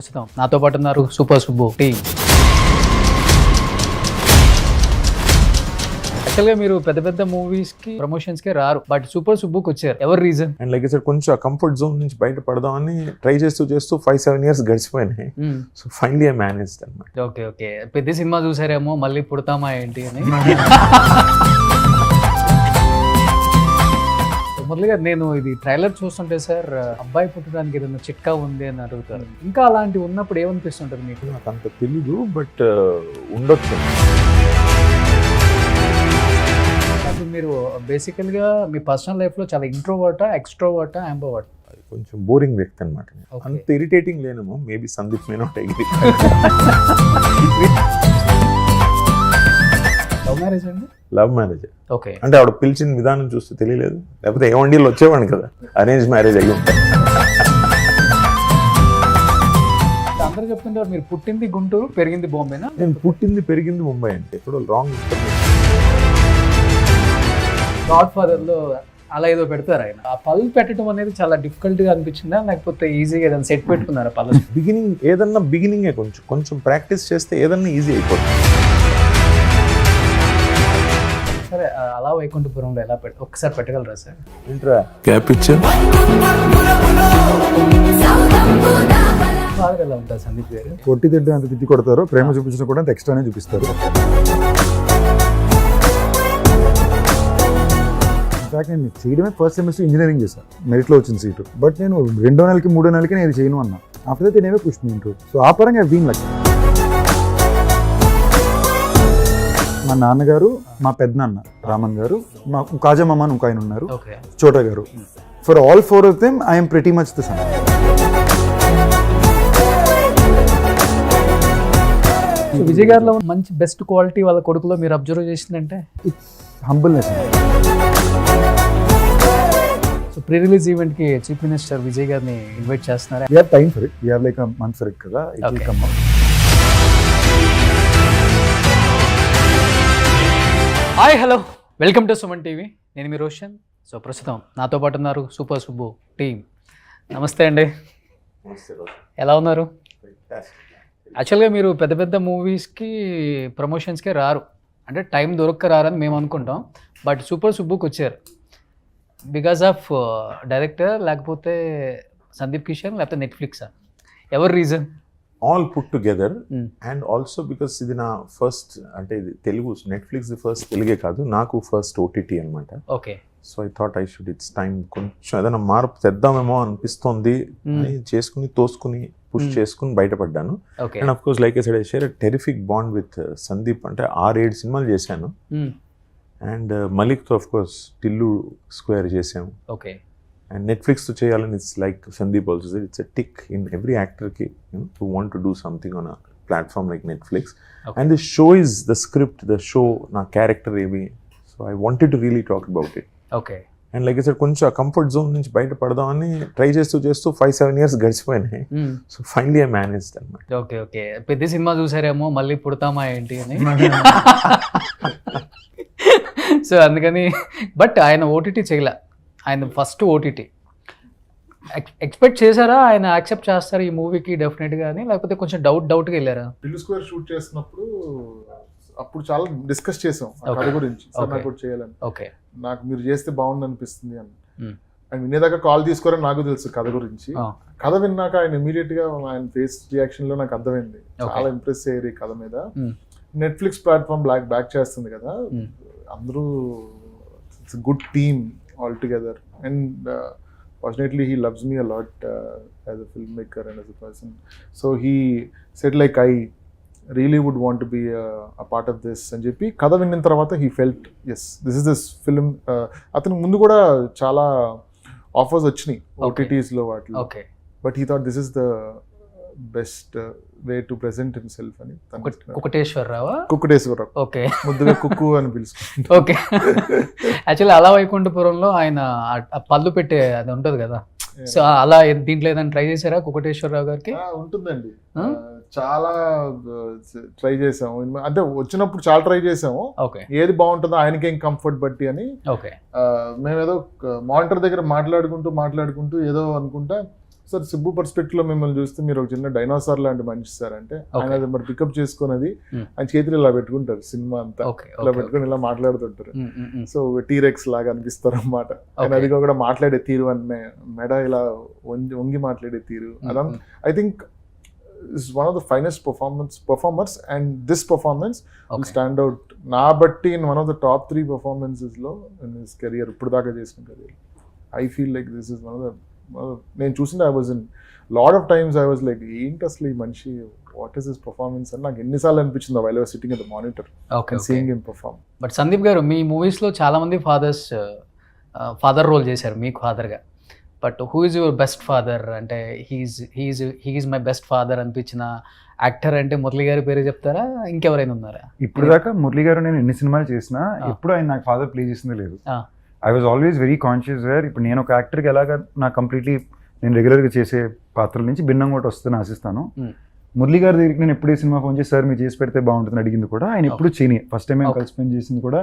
ప్రస్తుతం నాతో పాటు ఉన్నారు సూపర్ సుబ్బు టీమ్. యాక్చువల్గా మీరు పెద్ద పెద్ద మూవీస్ కి ప్రమోషన్స్ కి రారు, బట్ సూపర్ సుబ్బుకి వచ్చారు. ఎవరు రీజన్? అండ్ లైక్ సార్ కొంచెం కంఫర్ట్ జోన్ నుంచి బయట పడదామని ట్రై చేస్తూ 5-7 years గడిచిపోయినాయి. సో ఫైనలీ ఐ మేనేజ్డ్ అన్నమాట. ఓకే ఓకే, పెద్ద సినిమా చూసారేమో మళ్ళీ పుడతామా ఏంటి అని. మొదలుగా నేను ఇది ట్రైలర్ చూస్తుంటే సార్, అబ్బాయి పుట్టడానికి ఏదైనా చిట్కా ఉంది అని అడుగుతారు. ఇంకా అలాంటివి ఉన్నప్పుడు ఏమనిపిస్తుంటుంది మీకు? నాకు అంత తెలీదు, బట్ ఉండొచ్చు. అసలు మీరు బేసికల్గా మీ పర్సనల్ లైఫ్లో చాలా ఇంట్రోవర్టా, ఎక్స్ట్రోవర్టా, అంబోవర్టా? కొంచెం బోరింగ్ వ్యక్తి అనమాట. Okay. అంత ఇరిటేటింగ్ లేనేమో, maybe Sandeep may not agree. Love marriage అండి? Love marriage. ఓకే. అంటే ఆవిడ పిలిచిన విధానం చూస్తే తెలియలేదు, లేకపోతే ఏ వండీలు వచ్చేవాడిని కదా. అరేంజ్ మ్యారేజ్ అయ్యి ఉంటాయి. అందరూ చెప్తుంటారు మీరు పుట్టింది గుంటూరు, పెరిగింది బాంబేనా? నేను పుట్టింది పెరిగింది ముంబై అంటే ఎప్పుడో రాంగ్. గాడ్ ఫాదర్ లో అలా ఏదో పెడతారు ఆయన. ఆ పళ్ళు పెట్టడం అనేది చాలా డిఫికల్ట్ గా అనిపించిందా, లేకపోతే ఈజీగా ఏదైనా సెట్ పెట్టుకున్నారా పళ్ళు? బిగినింగే కొంచెం ప్రాక్టీస్ చేస్తే ఏదన్నా ఈజీ అయిపోతుంది. సరే, అలా వైకుంఠపురంలో ఎలా ఒకసారి పెట్టగలరా సార్? ఏంట్రా క్యాప్ ఇచ్చా? బాగా ఎలా ఉంటారు సందీప్ గారు? కొట్టి తింటే అంత తిట్టి కొడతారు, ప్రేమ చూపించిన కూడా అంత ఎక్స్ట్రానే చూపిస్తారు. ఇన్ఫాక్ట్ నేను చేయడమే ఫస్ట్ సెమిస్టర్ ఇంజనీరింగ్ చేశాను, మెరిట్లో వచ్చిన సీటు. బట్ నేను 2వ నెలకి 3వ నెలకి నేను ఇది చేయను అన్నా. ఆఫ్టర్ దట్ నేనే పుష్ మీ ఇంటూ. సో ఆ పరంగా బీన్ లక్. మా నాన్నగారు, మా పెద్దనాన్న రామన్ గారు, మా కాజామామ అని ఒక ఆయన ఉన్నారు, ఓకే, చోటా గారు. For all 4 of them I'm pretty much the son. Vijay గారిలో మంచి బెస్ట్ క్వాలిటీ వాళ్ళ కొడుకులో మీరు అబ్జర్వ్ చేసిందంటే? It's humbleness. So pre release event కి చీఫ్ మినిస్టర్ విజయ్ గారిని ఇన్వైట్ చేస్తున్నారా? We have time for it. We have like a month for it కదా. It will Okay. come out. Hi hello, welcome to Suman TV. నేను మీ Roshan. So ప్రస్తుతం నాతో పాటు ఉన్నారు super Subbu team. నమస్తే అండి, ఎలా ఉన్నారు? యాక్చువల్గా మీరు పెద్ద పెద్ద మూవీస్కి ప్రమోషన్స్కే రారు, అంటే టైం దొరక్క రారని మేము అనుకుంటాం, బట్ సూపర్ సుబ్బుకి వచ్చారు. బికాస్ ఆఫ్ డైరెక్టర్, లేకపోతే సందీప్ కిషన్, లేకపోతే నెట్ఫ్లిక్సా? ఎవరు reason? All put together. And also because ఇది నా ఫస్ట్, అంటే ఇది తెలుగు నెట్ఫ్లిక్స్ ఫస్ట్ తెలుగే కాదు, నాకు ఫస్ట్ ఓటీటీ అనమాట. Okay. So I thought it's time కొంచెం ఏదైనా మార్పు తెద్దామేమో అనిపిస్తోంది అని చేసుకుని తోసుకుని పుష్ చేసుకుని బయటపడ్డాను. Okay. And of course like I said, I share a terrific bond with Sandeep. అంటే 6-7 సినిమాలు చేశాను. అండ్ మలిక్తో అఫ్ కోర్స్ టిల్లు స్క్వేర్ చేసాము. ఓకే. అండ్ నెట్ఫ్లిక్స్తో చేయాలని it's like Sandeep also, it's a tick in every యాక్టర్కి to want to do something on a platform like Netflix. And the show is the script, the show నా character ఏమి. So I wanted to really talk about it. Okay. And like sir కొంచెం comfort zone నుంచి బయట పడదామని try చేస్తూ 5-7 years గడిచిపోయినాయి. So finally I managed అన్నమాట. Okay okay, పెద్ద సినిమా చూసారేమో మళ్ళీ పుడతామా ఏంటి అని. సో అందుకని, బట్ ఆయన ఓటీటీ చేయలే, ఆయన ఫస్ట్ ఓటీటీ. ఎక్స్పెక్ట్ చేశారా ఆయన యాక్సెప్ట్ చేస్తారు ఈ మూవీకి డెఫినెట్గా అని, లేకపోతే కొంచెం డౌట్గా వెళ్ళారా? టిల్లు స్క్వేర్ షూట్ చేసినప్పుడు అప్పుడు చాలా డిస్కస్ చేసాం ఆ కథ గురించి. సార్ నాకు కూడా చేయాలని, ఓకే, నాకు మీరు చేస్తే బాగుంది అనిపిస్తుంది అని. ఆయన వినేదాకా కాల్ తీసుకోరని నాకు తెలుసు కథ గురించి. కథ విన్నాక ఆయన ఇమీడియట్ గా ఆయన ఫేస్ రియాక్షన్ లో నాకు అర్థమైంది, చాలా ఇంప్రెస్ అయ్యారు ఈ కథ మీద. నెట్ఫ్లిక్స్ ప్లాట్ఫామ్ బ్యాక్ చేస్తుంది కదా, అందరూ it's good team all together. And fortunately he loves me a lot as a film maker and as a person. So he said like I really would want be a part of this అని చెప్పి కథ విన్న తర్వాత he felt as this is this film. అతనికి ముందు కూడా చాలా offers వచ్చినాయి ఓటీటీస్లో వాటిలో, okay, but he thought this is the best way to present himself అని. కుకటేశ్వరరావా? కుక్కటేశ్వరరావు, ఓకే, ముద్దుగా కుక్కు అని పిలుచుకుంటాం. ఓకే. యాక్చువల్లీ అలా వైకుంఠపురంలో ఆయన ఆ పళ్ళు పెట్టే అది ఉంటుంది కదా, సో అలా దీంట్లో ఏదైనా ట్రై చేశారా కుకటేశ్వరరావు గారికి? ఉంటుందండి, చాలా ట్రై చేసాము. అంటే వచ్చినప్పుడు చాలా ట్రై చేసాము, ఓకే, ఏది బాగుంటుందో ఆయనకేం కంఫర్ట్ బట్టి అని. ఓకే. మేము ఏదో మానిటర్ దగ్గర మాట్లాడుకుంటూ ఏదో అనుకుంటా సార్ సిబ్బు పర్స్పెక్టివ్ లో మిమ్మల్ని చూస్తే మీరు ఒక చిన్న డైనోసార్ లాంటి మనిషి సార్ అంటే ఆయన అది మరి పికప్ చేసుకున్నది ఆయన చేతులు ఇలా పెట్టుకుంటారు సినిమా అంతా ఇలా పెట్టుకుని ఇలా మాట్లాడుతుంటారు. సో టీరెక్స్ లాగా అనిపిస్తారు అన్నమాట. ఆయన అది కూడా మాట్లాడే తీరు అనే మెడ ఇలా వంగి మాట్లాడే తీరు అదంతా I think is one of the finest performers and this performance will stand out na batti in one of the top 3 performances lo in his career ippudu daaka chesina career. I feel like this is one of the నేను చూసింది I was in lot of times I was like ఏంటి అసలు ఈ మనిషి what is his performance అని నాకు ఎన్నిసార్లు అనిపించింది while I was sitting at the monitor and seeing him perform. But Sandeep garu మీ మూవీస్లో చాలామంది ఫాదర్ రోల్ చేశారు మీకు ఫాదర్గా. But who is your best father అంటే హీఈస్ మై బెస్ట్ ఫాదర్ అనిపించిన యాక్టర్ అంటే మురళి గారి పేరు చెప్తారా, ఇంకెవరైనా ఉన్నారా? ఇప్పుడు దాకా మురళి గారు నేను ఎన్ని సినిమాలు చేసినా ఎప్పుడు ఆయన నాకు ఫాదర్ ప్లే చేసింది లేదు. I was always very conscious where ఇప్పుడు నేను ఒక యాక్టర్కి ఎలాగా నాకు కంప్లీట్లీ నేను రెగ్యులర్గా చేసే పాత్రల నుంచి భిన్నంగా ఒకటి వస్తుందని ఆశిస్తాను. మురళి గారి దగ్గరికి నేను ఎప్పుడే సినిమా ఫోన్ చేసి సార్ మీరు చేసి పెడితే బాగుంటుందని అడిగింది కూడా ఆయన ఎప్పుడు చేయని. ఫస్ట్ టైం మేము కలిసి పని చేసింది కూడా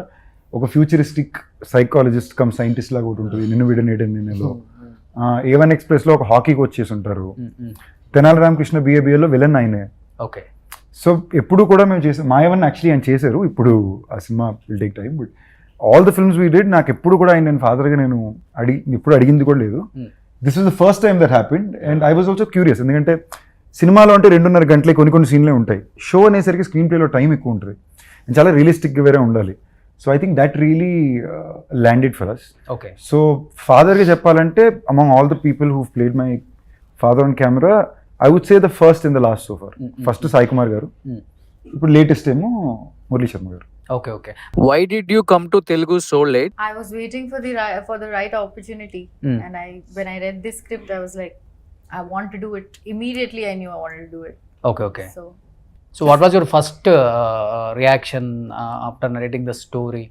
ఒక ఫ్యూచరిస్టిక్ సైకాలజిస్ట్ కమ్ సైంటిస్ట్ లాగా ఒకటి ఉంటుంది నిన్ను విడనేయడం నేనేలో. A1 ఎక్స్ప్రెస్లో ఒక హాకీ కోచ్ చేసి ఉంటారు. తెనాలి రామకృష్ణ బిఏబిఏలో విలన్ ఆయనే. ఓకే. సో ఎప్పుడు కూడా మేము చేసాం మాయవన్ యాక్చువల్లీ ఆయన చేశారు. ఇప్పుడు ఆ cinema will take time but all the films we did నాకు ఎప్పుడు కూడా ఆయన నేను ఫాదర్గా నేను ఎప్పుడు అడిగింది కూడా లేదు. This is the first time that happened and I was also curious. ఎందుకంటే సినిమాలో అంటే 2.5 గంటలే కొన్ని సీన్లే ఉంటాయి. షో అనేసరికి స్క్రీన్ ప్లేలో టైం ఎక్కువ ఉంటుంది అండ్ చాలా రియలిస్టిక్గా వేరే ఉండాలి. So I think that really landed for us. Okay. So ఫాదర్గా చెప్పాలంటే among all the people who played my father on camera I would say the first in the last so far. First Sai Kumar garu, ఇప్పుడు latest ఏమో మురళీ శర్మ గారు. Okay, okay. Why did you come to Telugu so late? I was waiting for the right opportunity, and when I read this script, I was like, I want to do it immediately. I knew I wanted to do it. Okay, okay. So what was your first reaction after narrating the story?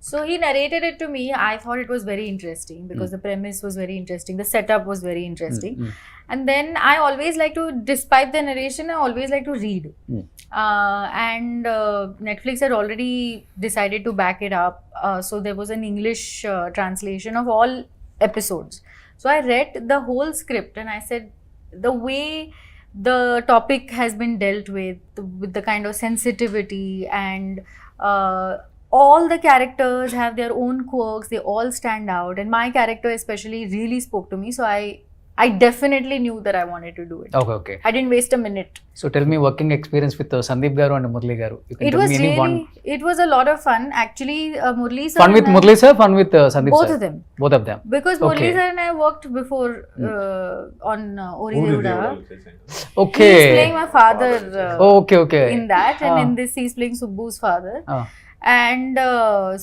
So he narrated it to me. I thought it was very interesting because the premise was very interesting. The setup was very interesting. And then I always like to, despite the narration, I always like to read. And Netflix had already decided to back it up. So there was an English translation of all episodes. So I read the whole script and I said, the way the topic has been dealt with the kind of sensitivity and all the characters have their own quirks, they all stand out, and my character especially really spoke to me, so I definitely knew that I wanted to do it. Okay, okay. I didn't waste a minute. So tell me working experience with Sandeep garu and Murli garu. It was a lot of fun actually. Murli sir, fun with Murli sir, fun with Sandeep both sir? Both of them. Because Okay. Murli sir and I worked before on Ori Devda. Okay. He's playing my father Okay. in that, and in this he's playing Subbu's father. And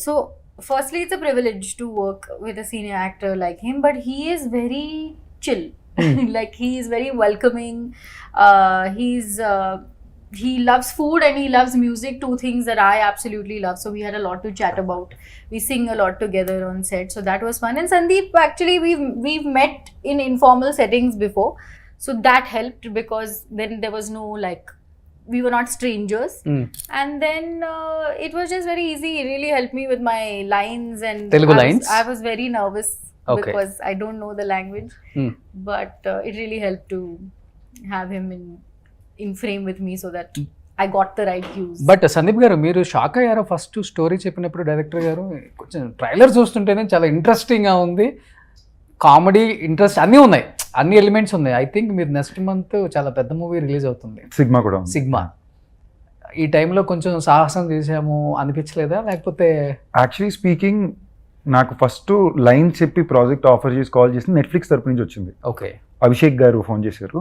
so firstly it's a privilege to work with a senior actor like him, but he is very chill. Like he is very welcoming. He loves food and he loves music, two things that I absolutely love. So we had a lot to chat about. We sing a lot together on set, so that was fun. And Sandeep, actually we've met in informal settings before, so that helped because then there was no like, we were not strangers. And then it was just very easy. He really helped me with my lines and Telugu lines. I was very nervous because I don't know the language, but it really helped to have him in frame with me so that I got the right cues. But Sandeep గారు మీరు shock అయ్యారా first story చెప్పినప్పుడు? Director గారు కొంచెం trailer చూస్తుంటేనే చాలా ఇంట్రెస్టింగ్గా ఉంది, కామెడీ ఇంట్రెస్ట్ అన్నీ ఉన్నాయి, అన్ని ఎలిమెంట్స్ ఉన్నాయి. ఐ థింక్ మీరు నెక్స్ట్ మంత్ చాలా పెద్ద మూవీ రిలీజ్ అవుతుంది, సిగ్మా కూడా ఉంది. సిగ్మా. ఈ టైంలో కొంచెం సాహసం చేసాము అనిపించలేదా? లేకపోతే యాక్చువల్లీ స్పీకింగ్ నాకు ఫస్ట్ లైన్ చెప్పి ప్రాజెక్ట్ ఆఫర్ చేసి కాల్ చేసి నెట్ఫ్లిక్స్ తరపు నుంచి వచ్చింది. ఓకే. అభిషేక్ గారు ఫోన్ చేశారు.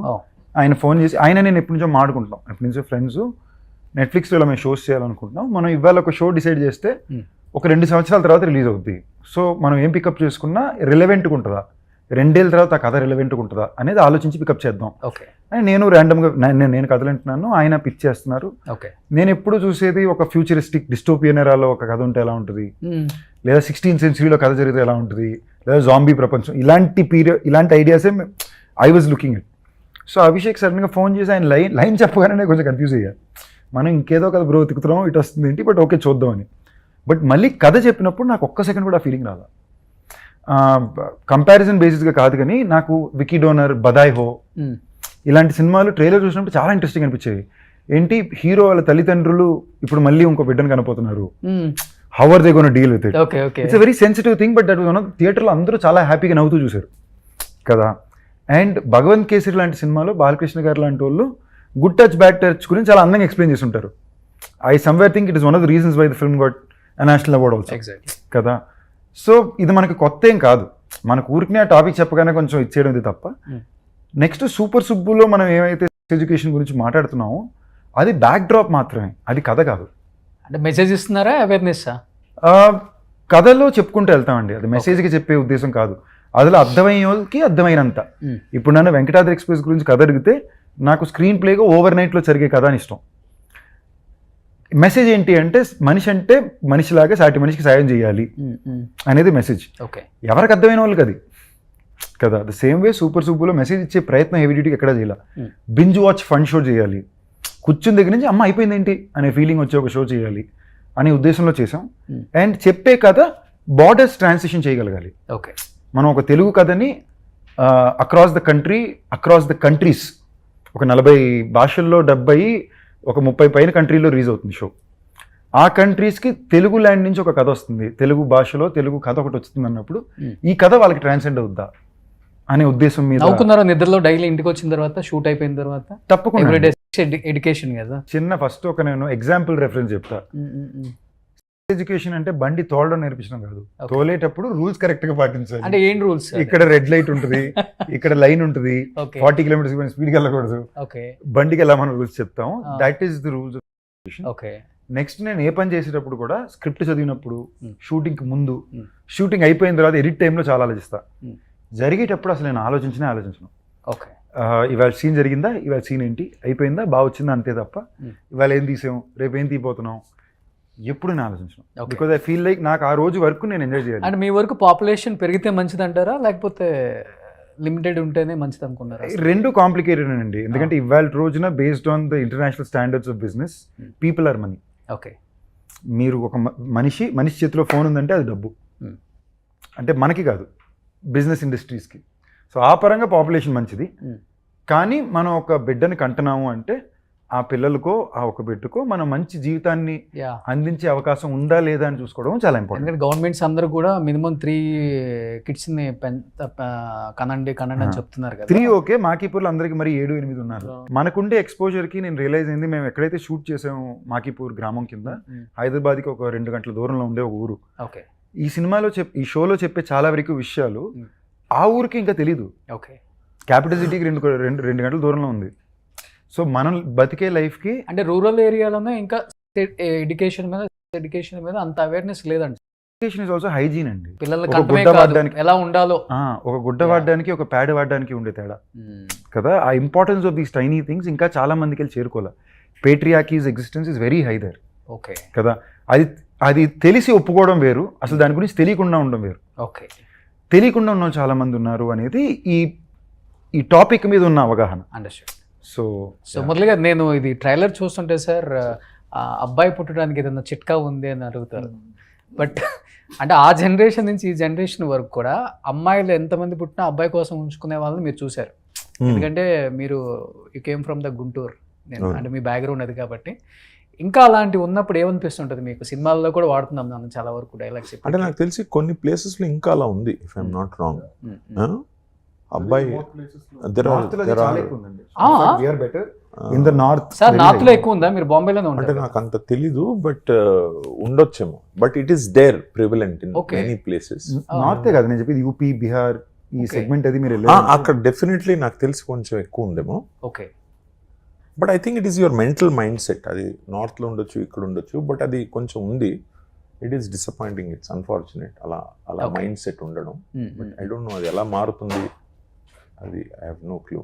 ఆయన ఫోన్ చేసి ఆయన నేను ఎప్పటి నుంచో మాడుకుంటున్నాం, ఎప్పటి నుంచో ఫ్రెండ్స్, నెట్ఫ్లిక్స్లో ఇలా మేము షోస్ చేయాలనుకుంటున్నాం, మనం ఇవాళ ఒక షో డిసైడ్ చేస్తే ఒక 2 సంవత్సరాల తర్వాత రిలీజ్ అవుద్ది, సో మనం ఏం పికప్ చేసుకున్నా రిలవెంట్గా ఉంటుందా, 2 ఏళ్ళ తర్వాత ఆ కథ రిలవెంట్గా ఉంటుందా అనేది ఆలోచించి పికప్ చేద్దాం. ఓకే. అని నేను ర్యాండమ్గా నేను కథలు అంటున్నాను, ఆయన పిచ్ చేస్తున్నారు. ఓకే. నేను ఎప్పుడు చూసేది ఒక ఫ్యూచరిస్టిక్ డిస్టోపియన్ ఎరాలో ఒక కథ ఉంటే ఎలా ఉంటుంది, లేదా 16th centuryలో కథ జరిగితే ఎలా ఉంటుంది, లేదా జాంబీ ప్రపంచం, ఇలాంటి ఐడియాసే I was looking it. So Abhishek సడన్గా ఫోన్ చేసి ఆయన లైన్ చెప్పగానే కొంచెం కన్ఫ్యూజ్ అయ్యారు. మనం ఇంకేదో కథ బ్రో తిక్కుతున్నాం, ఇటు వస్తుంది ఏంటి, బట్ ఓకే చూద్దామని. బట్ మళ్ళీ కథ చెప్పినప్పుడు నాకు ఒక్క సెకండ్ కూడా ఫీలింగ్ రాలా. కంపారిజన్ బేసిస్గా కాదు కానీ నాకు వికీ డోనర్, బదాయ్ హో ఇలాంటి సినిమాలు ట్రైలర్ చూసినప్పుడు చాలా ఇంట్రెస్టింగ్ అనిపించేవి. ఏంటి హీరో వాళ్ళ తల్లిదండ్రులు ఇప్పుడు మళ్ళీ ఇంకో బిడ్డను కనపోతున్నారు, how are they gonna deal with it. It's a very sensitive thing, but that was థియేటర్లో అందరూ చాలా హ్యాపీగా నవ్వుతూ చూశారు కదా. అండ్ భగవంత్ కేసరి లాంటి సినిమాలో బాలకృష్ణ గారు లాంటి వాళ్ళు గుడ్ టచ్ బ్యాడ్ టచ్ గురించి చాలా అందంగా ఎక్స్ప్లెయిన్ చేసి ఉంటారు. I somewhere think it is one of the reasons why the film got a national award also కదా. సో ఇది మనకి కొత్త ఏం కాదు, మనకు ఊరికనే ఆ టాపిక్ చెప్పగానే కొంచెం ఇచ్చేయడం ఇది తప్ప. నెక్స్ట్ సూపర్ సుబ్బులో మనం ఏమైతే ఎడ్యుకేషన్ గురించి మాట్లాడుతున్నామో అది బ్యాక్ డ్రాప్ మాత్రమే, అది కథ కాదు. అంటే మెసేజ్ ఇస్తున్నారా, అవేర్నెస్? కథలో చెప్పుకుంటూ వెళ్తామండి, అది మెసేజ్కి చెప్పే ఉద్దేశం కాదు. అందులో అర్థమయ్యే వాళ్ళకి అర్థమైనంత. ఇప్పుడు నన్ను వెంకటాద్రి ఎక్స్ప్రెస్ గురించి కథ అడిగితే నాకు స్క్రీన్ ప్లేగా ఓవర్ నైట్లో జరిగే కథ అని ఇష్టం. మెసేజ్ ఏంటి అంటే మనిషి అంటే మనిషిలాగా సాటి మనిషికి సాయం చేయాలి అనేది మెసేజ్. ఎవరికి అర్థమైన వాళ్ళకి అది కదా. ద సేమ్ వే సూపర్ సూపర్లో మెసేజ్ ఇచ్చే ప్రయత్నం హెవీ డ్యూటీకి ఎక్కడ చేయాలి. బింజ్ వాచ్ ఫన్ షో చేయాలి, కూర్చుని దగ్గర నుంచి అమ్మ అయిపోయింది ఏంటి అనే ఫీలింగ్ వచ్చే ఒక షో చేయాలి అనే ఉద్దేశంలో చేసాం. అండ్ చెప్పే కథ బార్డర్స్ ట్రాన్సిషన్ చేయగలగాలి. ఓకే, మనం ఒక తెలుగు కథని across the country, across the countries, ఒక 40 భాషల్లో 70, ఒక 30 పైన కంట్రీలో రిలీజ్ అవుతుంది షో. ఆ కంట్రీస్కి తెలుగు ల్యాండ్ నుంచి ఒక కథ వస్తుంది, తెలుగు భాషలో తెలుగు కథ ఒకటి వస్తుంది అన్నప్పుడు ఈ కథ వాళ్ళకి ట్రాన్సెండ్ అవుద్దా అనే ఉద్దేశం మీద. నవ్వుకున్నారా నిద్రలో డైలీ ఇంటికి వచ్చిన తర్వాత, షూట్ అయిపోయిన తర్వాత? తప్పకుండా ఎడ్యుకేషన్ కదా. చిన్న ఫస్ట్ ఒక నేను ఎగ్జాంపుల్ రెఫరెన్స్ చెప్తా. ఎడ్యుకేషన్ అంటే బండి తోలడం నేర్పించడం కాదు, తోలేటప్పుడు రూల్స్ కరెక్ట్ గా పాటించాలి. అంటే ఏం రూల్స్? ఇక్కడ రెడ్ లైట్ ఉంటుంది, ఇక్కడ లైన్ ఉంటుంది, 40 కిలోమీటర్స్ స్పీడ్కి వెళ్ళకూడదు, బండికి ఎలా మనం రూల్స్ చెప్తాం. That is the rules. Okay. Next నేను ఏ పని చేసేటప్పుడు కూడా స్క్రిప్ట్ చదివినప్పుడు, షూటింగ్ ముందు, షూటింగ్ అయిపోయిన తర్వాత ఎడిట్ టైంలో చాలా ఆలోచిస్తా. జరిగేటప్పుడు అసలు నేను ఆలోచించను. ఓకే, ఇవాళ సీన్ జరిగిందా, ఇవాళ సీన్ ఏంటి, అయిపోయిందా, బాగా వచ్చిందా, అంతే తప్ప ఇవాళ ఏం తీసాం, రేపు ఏం తీపోతున్నాం ఎప్పుడు నేను ఆలోచించను. బికాజ్ ఐ ఫీల్ లైక్ నాకు ఆ రోజు వరకు నేను ఎంజాయ్ చేయాలి. అంటే మీ వరకు పాపులేషన్ పెరిగితే మంచిది అంటారా, లేకపోతే లిమిటెడ్ ఉంటేనే మంచిది అనుకున్నారా? రెండు కాంప్లికేటెడ్ అండి. ఎందుకంటే ఇవాళ రోజున based on the international standards of business, people are money. Okay, మీరు ఒక మనిషి చేతిలో ఫోన్ ఉందంటే అది డబ్బు. అంటే మనకి కాదు, బిజినెస్ ఇండస్ట్రీస్కి. సో ఆ పరంగా పాపులేషన్ మంచిది. కానీ మనం ఒక బిడ్డని కంటున్నాము అంటే ఆ పిల్లలకో ఆ ఒక బిడ్డకో మనం మంచి జీవితాన్ని అందించే అవకాశం ఉందా లేదా అని చూసుకోవడం చాలా ఇంపార్టెంట్. ఎందుకంటే గవర్నమెంట్స్ అందరూ కూడా మినిమం 3 కిడ్స్ని కనండి అని చెప్తున్నారు కదా. 3 ఓకే, మాకీపూర్లో అందరికి మరి 7-8 ఉన్నారు. మనకుండే ఎక్స్పోజర్కి నేను రియలైజ్ అయింది, మేము ఎక్కడైతే షూట్ చేసాము మాకీపూర్ గ్రామం కింద, హైదరాబాద్కి ఒక 2 గంటల దూరంలో ఉండే ఒక ఊరు. ఓకే, ఈ సినిమాలో ఈ షోలో చెప్పే చాలా వరకు విషయాలు ఆ ఊరికి ఇంకా తెలీదు. ఓకే, క్యాపిటల్ సిటీకి 2 గంటల దూరంలో ఉంది. సో మనం బతికే లైఫ్కి, అంటే రూరల్ ఏరియాలోనే ఇంకా ఎడ్యుకేషన్ మీద అంత అవేర్నెస్ లేదండి. ఎడ్యుకేషన్ ఇస్ ఆల్సో హైజీన్ అండి. పిల్లలకి ఎలా ఉండాలో, ఒక గుడ్డ వాడడానికి ఒక ప్యాడ్ వాడడానికి ఉండే తేడా కదా. ఆ importance of these tiny things ఇంకా చాలా మందికి వెళ్ళి చేరుకోవాలి. Patriarchy's existence is very high there. Okay కదా. అది తెలిసి ఒప్పుకోవడం వేరు, అసలు దాని గురించి తెలియకుండా ఉండడం వేరు. ఓకే, తెలియకుండా ఉన్న చాలా మంది ఉన్నారు అనేది ఈ టాపిక్ మీద ఉన్న అవగాహన. అండర్స్టాండ్. సో మురళి గారు, నేను ఇది ట్రైలర్ చూస్తుంటే సార్, అబ్బాయి పుట్టడానికి ఏదైనా చిట్కా ఉంది అని అడుగుతారు. బట్ అంటే ఆ జనరేషన్ నుంచి ఈ జనరేషన్ వరకు కూడా అమ్మాయిలు ఎంతమంది పుట్టినా అబ్బాయి కోసం ఉంచుకునే వాళ్ళని మీరు చూశారు. ఎందుకంటే మీరు you came from the Guntur, అంటే మీ బ్యాక్గ్రౌండ్ అది కాబట్టి. ఇంకా అలాంటివి ఉన్నప్పుడు ఏమనిపిస్తుంటుంది మీకు? సినిమాల్లో కూడా వాడుతున్నాం మనం చాలా వరకు డైలాగ్స్. అంటే నాకు తెలిసి కొన్ని ప్లేసెస్లో ఇంకా అలా ఉంది, ఇఫ్ ఐఎమ్ నాట్ రాంగ్. అబ్బాయి నార్త్ లో ఎక్కువ ఉందా? మీరు బాంబేలోనే అంటే నాకు అంత తెలీదు, బట్ ఉండొచ్చేమో. But it is there prevalent in many places. నార్తే కదా నేను చెప్పేది, యూపీ, బీహార్ ఈ సెగ్మెంట్ అది మీరు అక్కడ డెఫినెట్లీ నాకు తెలిసి కొంచెం ఎక్కువ ఉందేమో. Okay, but I think it is your mental mind set. అది నార్త్లో ఉండొచ్చు, ఇక్కడ ఉండొచ్చు, బట్ అది కొంచెం ఉంది. It is disappointing, it's unfortunate అలా మైండ్ సెట్ ఉండడం. బట్ ఐ డోంట్ నో అది ఎలా మారుతుంది, అది I have no clue.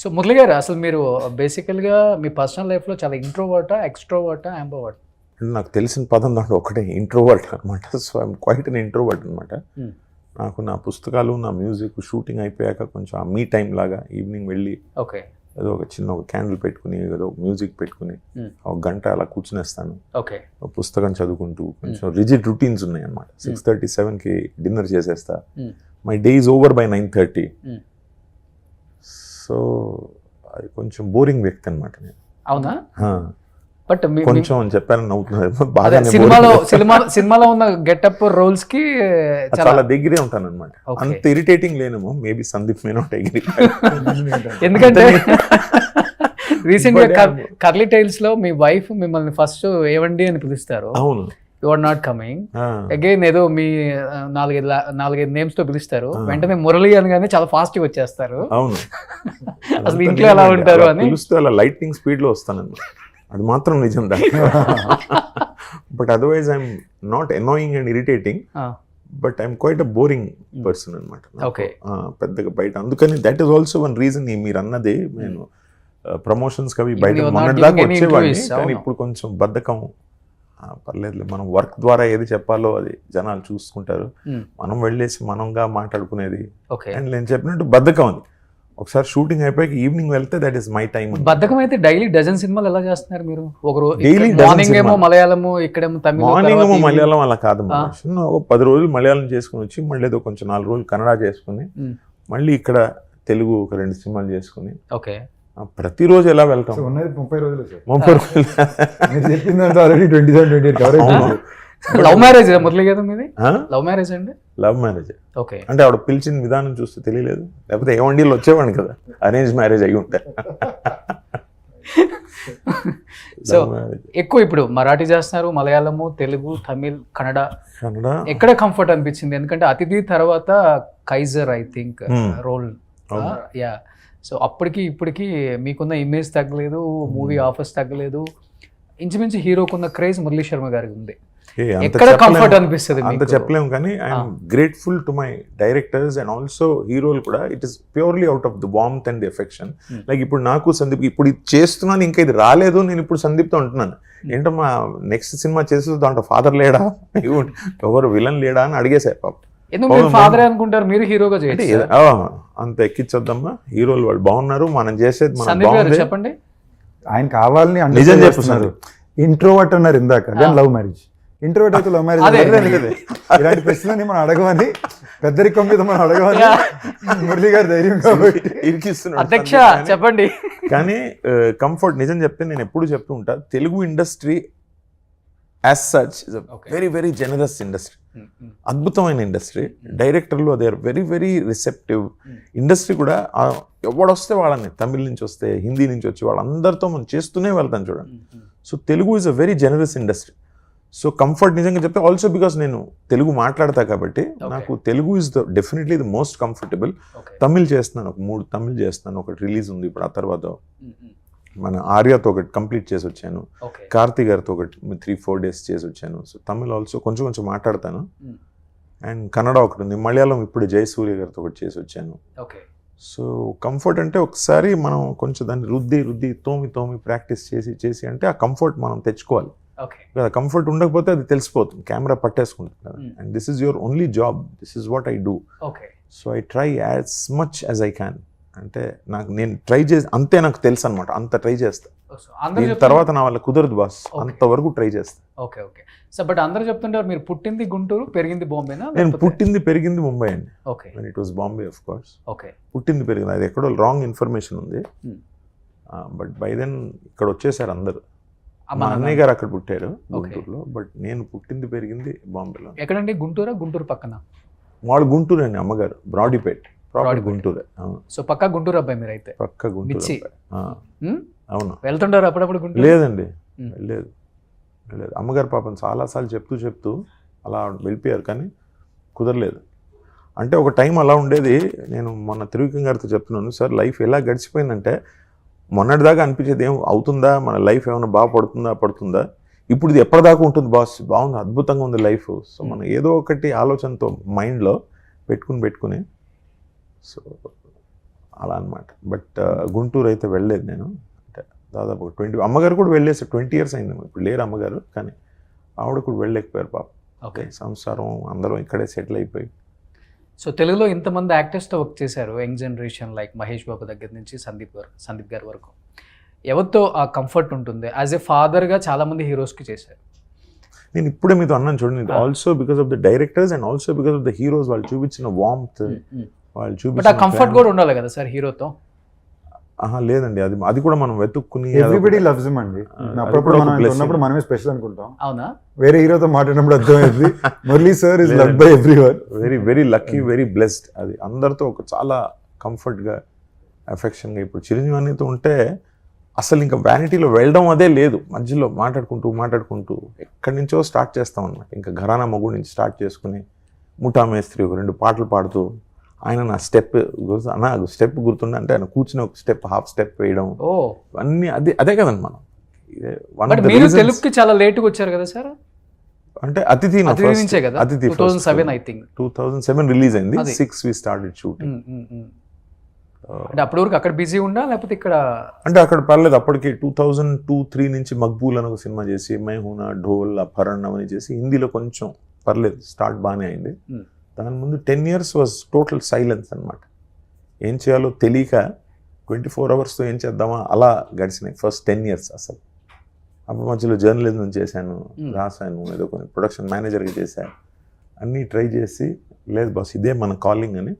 So Murali garu, అసలు మీరు బేసికల్గా మీ పర్సనల్ లైఫ్లో చాలా ఇంట్రోవర్టా, ఎక్స్ట్రోవర్టా, అంబోవర్ట్? అంటే నాకు తెలిసిన పదం దాంట్లో ఒకటే, ఇంట్రోవర్ట్ అనమాట. So I'm quite an introvert అనమాట. నాకు నా పుస్తకాలు, నా మ్యూజిక్, షూటింగ్ అయిపోయాక కొంచెం ఆ మీ టైం లాగా ఈవినింగ్ వెళ్ళి ఏదో ఒక చిన్న ఒక క్యాండిల్ పెట్టుకుని ఏదో మ్యూజిక్ పెట్టుకుని ఒక గంట అలా కూర్చునేస్తాను. ఓకే. ఒక పుస్తకం చదువుకుంటూ కొంచెం రిజిడ్ రొటీన్స్ ఉన్నాయి అన్నమాట. 6:30, 7కి డిన్నర్ చేసేస్తా. My day is over by 9:30. So అది కొంచెం బోరింగ్ వ్యక్తి అనమాట నేను. అవునా? బట్ కొంచెం అని చెప్పాలని నవ్వుతున్నారు. బాగా సినిమాలో ఉన్న గెటప్ రోల్స్ కి చాలా దగ్గరే ఉంటాను అనమాట. అంత ఇరిటేటింగ్ లేనేమో, maybe Sandeep may not agree. ఎందుకంటే రీసెంట్ గా కర్లీ టైల్స్ లో మీ వైఫ్ మిమ్మల్ని ఫస్ట్ ఏవండి అని పిలుస్తారు. అవును. You are not coming again ఏదో మీ 4-5 నేమ్స్ తో పిలుస్తారు. వెంటనే మురళి అనగానే చాలా ఫాస్ట్ గా వచ్చేస్తారు. అవును. అసలు ఇంట్లో ఎలా ఉంటారు అని పిలుస్తూ అలా లైట్నింగ్ స్పీడ్ లో వస్తానన్నమాట. అది మాత్రం నిజం దాంట్లో. But otherwise I'm not annoying and irritating, but I'm quite a boring person అనమాట. పెద్దగా బయట అందుకని that is also one reason మీరు అన్నది. నేను ప్రమోషన్స్ కవి బయట మొన్నటి దాకా వచ్చేవాడిని, కానీ ఇప్పుడు కొంచెం బద్ధకం. పర్లేదు, మనం వర్క్ ద్వారా ఏది చెప్పాలో అది జనాలు చూసుకుంటారు. మనం వెళ్ళేసి మనంగా మాట్లాడుకునేది. అండ్ నేను చెప్పినట్టు బద్ధకం అది. ఒకసారి షూటింగ్ అయిపోయి ఈవినింగ్ వెళ్తే దట్ ఈస్ మై టైం. బద్ధకం అయితే డైలీ డజన్ సినిమాలు ఎలా చేస్తున్నారు మీరు? డైలీ మార్నింగ్ ఏమో మలయాళము, ఇక్కడేమో తమిళ, మార్నింగ్ ఏమో మలయాళం అలా కాదు. ఒక 10 రోజులు మలయాళం చేసుకుని వచ్చి మళ్ళీ ఏదో కొంచెం 4 రోజులు కన్నడ చేసుకుని మళ్ళీ ఇక్కడ తెలుగు ఒక 2 సినిమాలు చేసుకుని. ఓకే. ప్రతిరోజు ఎలా వెళ్తాం? 30 రోజులు. 30 రోజులు చెప్పిందంటే ఆల్రెడీ 27-28 లవ్ మ్యారేజ్ మురళి గారు మీది? లవ్ మ్యారేజ్ అండి? Love marriage. ఓకే. అంటే ఆవిడ పిలిచిన విధానం చూస్తే తెలియలేదు, లేకపోతే ఏమండీలు వచ్చేవాడిని కదా. అరేంజ్ మ్యారేజ్ అయి ఉంటాయి. సో ఎక్కువ ఇప్పుడు మరాఠీ చేస్తున్నారు, మలయాళము, తెలుగు, తమిళ్, కన్నడ. ఎక్కడ కంఫర్ట్ అనిపించింది? ఎందుకంటే అతిథి తర్వాత కైజర్ I think role. Yeah. So అప్పటికి ఇప్పటికి మీకున్న ఇమేజ్ తగ్గలేదు, మూవీ ఆఫర్స్ తగ్గలేదు. ఇంచుమించు హీరోకున్న క్రేజ్ మురళీ శర్మ గారికి ఉంది. ఎక్కడ కంఫర్ట్ అనిపిస్తుంది? అంత చెప్పలేము, కానీ I'm grateful to my directors and also హీరోలు కూడా. It is purely out of the warmth and the affection. Like ఇప్పుడు నాకు సందీప్ ఇప్పుడు ఇది చేస్తున్నాను, ఇంకా ఇది రాలేదు, నేను ఇప్పుడు సందీప్తో ఉంటున్నాను. ఏంటో మా నెక్స్ట్ సినిమా చేసే దాంట్లో ఫాదర్ లేడా, ఎవరు విలన్ లేడా అని అడిగేశారు పాప. ఫాదర్ అనుకుంటారు, మీరు హీరోగా చేయండి. అంత ఎక్కించొద్దమ్మా, హీరోలు వాళ్ళు బాగున్నారు, మనం చేసేది మనం. చెప్పండి. ఆయన కావాలని నిజం చెప్తున్నారు. ఇంట్రోవర్ట్ అన్నారు ఇందాక, లవ్ మ్యారేజ్. ఇంట్రోవర్ట్ అయితే లవ్ మ్యారేజ్ ఇలాంటి ప్రశ్నని మనం అడగమని, పెద్దరికం మీద మనం అడగమని మురళి గారు ధైర్యం కాబట్టి ఇరికిస్తున్నాడు. అధ్యక్ష చెప్పండి. కానీ కంఫర్ట్ నిజం చెప్తే నేను ఎప్పుడు చెప్తూ ఉంటా, Telugu industry as such is very very generous industry. అద్భుతమైన ఇండస్ట్రీ. డైరెక్టర్లు they are very very receptive. Industry కూడా ఎవడొస్తే వాళ్ళని, తమిళ నుంచి వస్తే, హిందీ నుంచి వచ్చి వాళ్ళందరితో మనం చేస్తూనే వెళ్తాం చూడండి. So Telugu is a very generous industry. So comfort నిజంగా చెప్తే ఆల్సో బికాస్ నేను తెలుగు మాట్లాడతా కాబట్టి నాకు Telugu is definitely the most comfortable. Tamil చేస్తున్నాను, ఒక 3 తమిళ్ చేస్తున్నాను. ఒకటి రిలీజ్ ఉంది ఇప్పుడు. ఆ తర్వాత మన ఆర్యాతో ఒకటి కంప్లీట్ చేసి వచ్చాను. కార్తీ గారితో ఒకటి 3-4 డేస్ చేసి వచ్చాను. సో తమిళ్ ఆల్సో కొంచెం కొంచెం మాట్లాడతాను. అండ్ కన్నడ ఒకటి ఉంది. మలయాళం ఇప్పుడు జయసూర్య గారితో ఒకటి చేసి వచ్చాను. సో కంఫర్ట్ అంటే ఒకసారి మనం కొంచెం దాన్ని రుద్ది తోమి ప్రాక్టీస్ చేసి అంటే ఆ కంఫర్ట్ మనం తెచ్చుకోవాలి. కంఫర్ట్ ఉండకపోతే అది తెలిసిపోతుంది, కెమెరా పట్టేసుకుంటుంది కదా. And this is your only job, this is what I do. So I try as much as I can. అంటే నాకు నేను ట్రై చేసి అంతే, నాకు తెలుసు అనమాట, అంత ట్రై చేస్తా. దీని తర్వాత నా వల్ల కుదరదు బాస్, అంతవరకు ట్రై చేస్తా. Okay okay. సో బట్ అందరూ చెప్తుంటారు మీరు పుట్టింది గుంటూరు, పెరిగింది బాంబేనా? నేను పుట్టింది పెరిగింది ముంబై అండి. Okay. It was Bombay of course. Okay. పుట్టింది పెరిగింది, అది ఎక్కడో రాంగ్ ఇన్ఫర్మేషన్ ఉంది. బట్ బై దెన్ ఇక్కడ వచ్చేసారు అందరు. మా అన్నయ్య గారు అక్కడ పుట్టారు గుంటూరులో, బట్ నేను పుట్టింది పెరిగింది బాంబేలో. ఎక్కడండి? గుంటూరా? గుంటూరు పక్కన? వాళ్ళు గుంటూరు అండి, అమ్మగారు బ్రాడీపేట్, గుంటూరు. సో పక్కా గుంటూరు అబ్బాయి మీరు అయితే? పక్క గుంటూరు. అవును. వెళ్తుంటారు అప్పుడప్పుడు గుంటూరు? లేదండి, లేదు. అమ్మగారు పాపం చాలాసార్లు చెప్తూ అలా వెళ్ళిపోయారు, కానీ కుదరలేదు. అంటే ఒక టైం అలా ఉండేది. నేను మొన్న త్రివిక్రమ్ గారితో చెప్తున్నాను, సార్ లైఫ్ ఎలా గడిచిపోయిందంటే మొన్నటిదాకా అనిపించేది ఏం అవుతుందా, మన లైఫ్ ఏమైనా బాగా పడుతుందా, ఇప్పుడు ఇది ఎప్పటిదాకా ఉంటుంది బాస్, బాగుంది, అద్భుతంగా ఉంది లైఫ్. సో మనం ఏదో ఒకటి ఆలోచనతో మైండ్లో పెట్టుకుని సో అలా అనమాట. బట్ గుంటూరు అయితే వెళ్ళలేదు నేను. అంటే దాదాపు 20, అమ్మగారు కూడా వెళ్ళేసి 20 years అయింది. ఇప్పుడు లేరు అమ్మగారు, కానీ ఆవిడ కూడా వెళ్ళలేకపోయారు పాప. ఓకే. సంసారం అందరం ఇక్కడే సెటిల్ అయిపోయి. సో తెలుగులో ఇంతమంది యాక్టర్స్తో వర్క్ చేశారు, young generation like Mahesh Babu దగ్గర నుంచి సందీప్ గారి వరకు. ఎవరితో ఆ కంఫర్ట్ ఉంటుంది? యాజ్ ఏ ఫాదర్గా చాలామంది హీరోస్కి చేశారు. నేను ఇప్పుడే మీతో అన్నాను చూడండి, also because of the directors and also because of the heroes. వాళ్ళు చూపించిన వార్మ్త్, వాళ్ళు బట్ ఆ చూపించిన కంఫర్ట్ కూడా ఉండాలి కదా సార్ హీరోతో. లేదండి, అది కూడా మనం వెతుక్కుని ఎవ్రీబడి లవ్స్ హిమ్ అండి. అప్పుడప్పుడు మనం ఇక్కడ ఉన్నప్పుడు మనమే స్పెషల్ అనుకుంటాం, అవునా? వేరే హీరోతో మాట్లాడినప్పుడు అర్థమైంది Murali sir is loved by everyone. Very very lucky, very blessed. అది అందరితో ఒక చాలా కంఫర్ట్గా, అఫెక్షన్గా. ఇప్పుడు చిరంజీవి అనితో ఉంటే అసలు ఇంకా వ్యానిటీలో వెళ్ళడం అదే లేదు. మధ్యలో మాట్లాడుకుంటూ ఎక్కడి నుంచో స్టార్ట్ చేస్తాం అనమాట. ఇంకా ఘరానా మొగుడు నుంచి స్టార్ట్ చేసుకుని ముఠా మేస్త్రి ఒక 2 పాటలు పాడుతూ, ఆయన నా స్టెప్ గుర్తుండే అంటే ఆయన కూర్చుని ఒక స్టెప్, హాఫ్ స్టెప్ వేయడం, అన్నీ అదే కదండి మనం. మీరు తెలుగుకి చాలా లేట్గా వచ్చారు కదా సార్? అంటే అతిథి నుంచే కదా, 2007 ఐ థింక్. 2007 రిలీజ్ అయింది, 6 we started shooting. అంటే అప్పటి వరకు అక్కడ బిజీ ఉండా లేకపోతే ఇక్కడ? అంటే అక్కడ పర్లేదు. అప్పటికి 2002-03 నుంచి మక్బూల్ అని ఒక సినిమా చేసి, మై హూనా, ఢోల్, అపహరణ్ అని చేసి హిందీలో కొంచెం పర్లేదు, స్టార్ట్ బాగానే అయింది. దాని ముందు 10 years వాజ్ టోటల్ సైలెన్స్ అనమాట. ఏం చేయాలో తెలియక 24 hours ఏం చేద్దామా అలా గడిచినాయి ఫస్ట్ 10 years అసలు. అప్పుడు మధ్యలో జర్నలిజం చేశాను, రాశాను, ఏదో కొన్ని ప్రొడక్షన్ మేనేజర్గా చేశాను, అన్నీ ట్రై చేసి లేదు బాస్ ఇదే మన కాలింగ్ అని.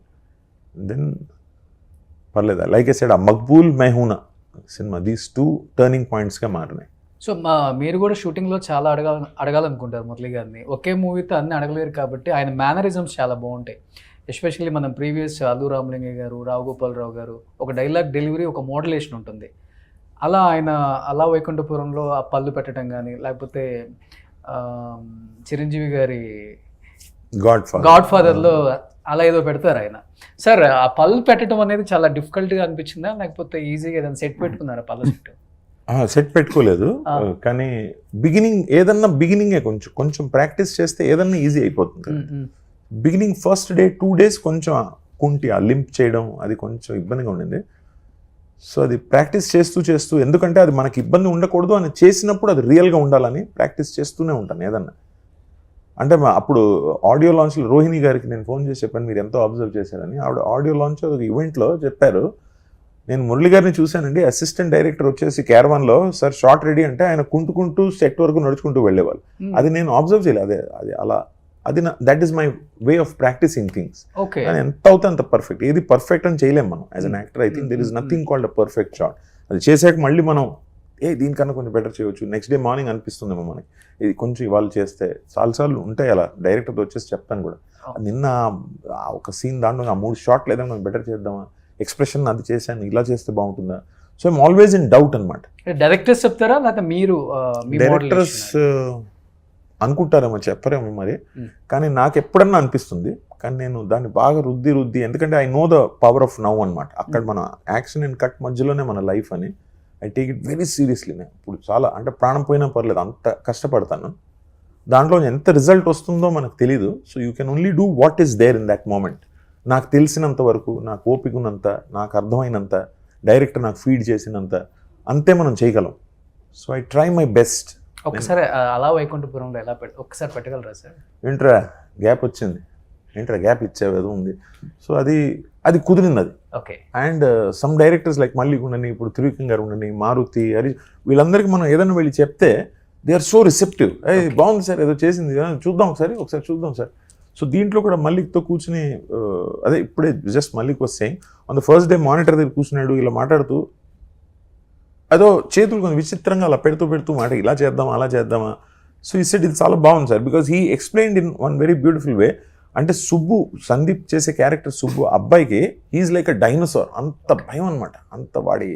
దెన్ పర్లేదు, లైక్ ఐ సెడ్, ఆ Maqbool, my హూనా cinema, these 2 turning పాయింట్స్గా మారినాయి. సో మీరు కూడా షూటింగ్లో చాలా అడగాలనుకుంటారు మురళీ గారిని. ఒకే మూవీతో అన్ని అడగలేరు కాబట్టి ఆయన మేనరిజమ్స్ చాలా బాగుంటాయి. ఎస్పెషల్లీ మనం ప్రీవియస్ అల్లు రామలింగయ్య గారు, రావు గోపాలరావు గారు, ఒక డైలాగ్ డెలివరీ, ఒక మోడ్యులేషన్ ఉంటుంది. అలా ఆయన అలా వైకుంఠపురంలో ఆ పళ్ళు పెట్టడం కానీ, లేకపోతే చిరంజీవి గారి గాడ్ ఫాదర్లో అలా ఏదో పెడతారు ఆయన. సార్ ఆ పళ్ళు పెట్టడం అనేది చాలా డిఫికల్ట్గా అనిపించిందా, లేకపోతే ఈజీగా ఏదైనా సెట్ పెట్టుకున్నారా పళ్ళ సెట్? సెట్ పెట్టుకోలేదు, కానీ ఏదన్నా బిగినింగే కొంచెం ప్రాక్టీస్ చేస్తే ఏదన్నా ఈజీ అయిపోతుంది. బిగినింగ్ ఫస్ట్ డే 2 days కొంచెం కుంటి ఆ లింప్ చేయడం అది కొంచెం ఇబ్బందిగా ఉండింది. సో అది ప్రాక్టీస్ చేస్తూ ఎందుకంటే అది మనకి ఇబ్బంది ఉండకూడదు అని చేసినప్పుడు అది రియల్గా ఉండాలని ప్రాక్టీస్ చేస్తూనే ఉంటాను ఏదన్నా. అంటే అప్పుడు ఆడియో లాంచ్లో రోహిణి గారికి నేను ఫోన్ చేసి చెప్పాను, మీరు ఎంతో అబ్జర్వ్ చేశారని. ఆవిడ ఆడియో లాంచ్ ఒక ఈవెంట్లో చెప్పారు, నేను మురళి గారిని చూశానండి, అసిస్టెంట్ డైరెక్టర్ వచ్చేసి క్యారవాన్లో సార్ షార్ట్ రెడీ అంటే ఆయన కుంటుకుంటూ సెట్ వరకు నడుచుకుంటూ వెళ్ళేవాళ్ళు. అది నేను అబ్జర్వ్ చేయలేదు. అది అలా అది that is my way of practicing things. ఎంత అవుతే అంత పర్ఫెక్ట్. ఏది పర్ఫెక్ట్ అని చేయలేం మనం as an actor. I think there is nothing called a perfect shot. అది చేసాక మళ్ళీ మనం దీనికన్నా కొంచెం బెటర్ చేయవచ్చు. నెక్స్ట్ డే మార్నింగ్ అనిపిస్తుందేమో మనకి ఇది కొంచెం ఇవాళ చేస్తే. చాలాసార్లు ఉంటాయి అలా, డైరెక్టర్తో వచ్చేసి చెప్తాను కూడా, నిన్న ఒక సీన్ దాంట్లో ఆ 3 షాట్లు ఏదైనా మనం బెటర్ చేద్దామా, ఎక్స్ప్రెషన్ అది చేశాను, ఇలా చేస్తే బాగుంటుందా. So I'm always in doubt అనమాట. డైరెక్టర్స్ చెప్తారా లేకపోతే మీరు? డైరెక్టర్స్ అనుకుంటారేమో, చెప్పరేమో మరి, కానీ నాకు ఎప్పుడన్నా అనిపిస్తుంది. కానీ నేను దాన్ని బాగా రుద్ది ఎందుకంటే I know the power of now అనమాట. అక్కడ మన యాక్షన్ అండ్ కట్ మధ్యలోనే మన లైఫ్ అని I take it very seriously. నేను ఇప్పుడు చాలా అంటే ప్రాణం పోయినా పర్లేదు, అంత కష్టపడతాను. దాంట్లో ఎంత రిజల్ట్ వస్తుందో మనకు తెలీదు. So you can only do what is there in that moment. నాకు తెలిసినంత వరకు, నాకు ఓపిక ఉన్నంత, నాకు అర్థమైనంత, డైరెక్టర్ నాకు ఫీడ్ చేసినంత అంతే మనం చేయగలం. So I try my best. ఒకసారి అలా వైకుంఠపురంలో ఎలా ఒకసారి పెట్టగలరా సార్? ఏంట్రా గ్యాప్ వచ్చింది, ఏంట్రా గ్యాప్ ఇచ్చావు ఏదో ఉంది. సో అది కుదిరింది అది. Okay. And some directors like Mallik ఉండని, ఇప్పుడు త్రివిక్రమ్ గారు ఉండని, మారుతి, వీళ్ళందరికీ మనం ఏదైనా వెళ్ళి చెప్తే దే ఆర్ సో రిసెప్టివ్. బాగుంది సార్, ఏదో చేసింది, చూద్దాం ఒకసారి చూద్దాం సార్. సో దీంట్లో కూడా మల్లిక్తో కూర్చుని అదే ఇప్పుడే just Mallik was saying on the first day monitor దగ్గర కూర్చున్నాడు, ఇలా మాట్లాడుతూ అదో చేతులు కొంచెం విచిత్రంగా అలా పెడుతూ మాట, ఇలా చేద్దామా అలా చేద్దామా. సో ఈ సెట్ ఇది చాలా బాగుంది sir, because he explained in one very beautiful way. అంటే సందీప్ చేసే క్యారెక్టర్ సుబ్బు అబ్బాయికి ఈజ్ లైక్ అ డైనోసార్. అంత భయం అనమాట, అంత వాడి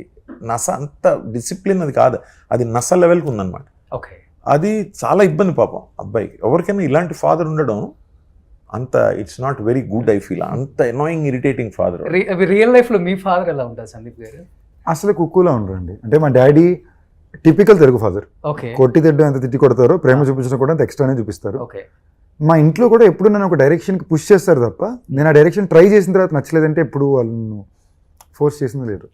నస, అంత డిసిప్లిన్ అది కాదు, అది నస లెవెల్కి ఉందన్నమాట. ఓకే. అది చాలా ఇబ్బంది పాపం అబ్బాయికి. ఎవరికైనా ఇలాంటి ఫాదర్ ఉండడం అంత it's not very good I feel. అంత ఎనాయింగ్ ఇరిటేటింగ్ ఫాదర్. రియల్ లైఫ్లో మీ ఫాదర్ ఎలా ఉంటారు సందీప్ గారు? అసలు కుక్కులా ఉండరండి. అంటే మా daddy typical Telugu father. Okay. కొట్టి తిడ్డం ఎంత తిట్టి కొడతారో, ప్రేమ చూపించడం కూడా అంత ఎక్స్ట్రానే చూపిస్తారు. ఓకే. మా ఇంట్లో కూడా ఎప్పుడు నన్ను ఒక డైరెక్షన్కి పుష్ చేస్తారు తప్ప, నేను ఆ డైరెక్షన్ ట్రై చేసిన తర్వాత నచ్చలేదంటే ఎప్పుడు వాళ్ళను ఫోర్స్ చేసింది లేదు.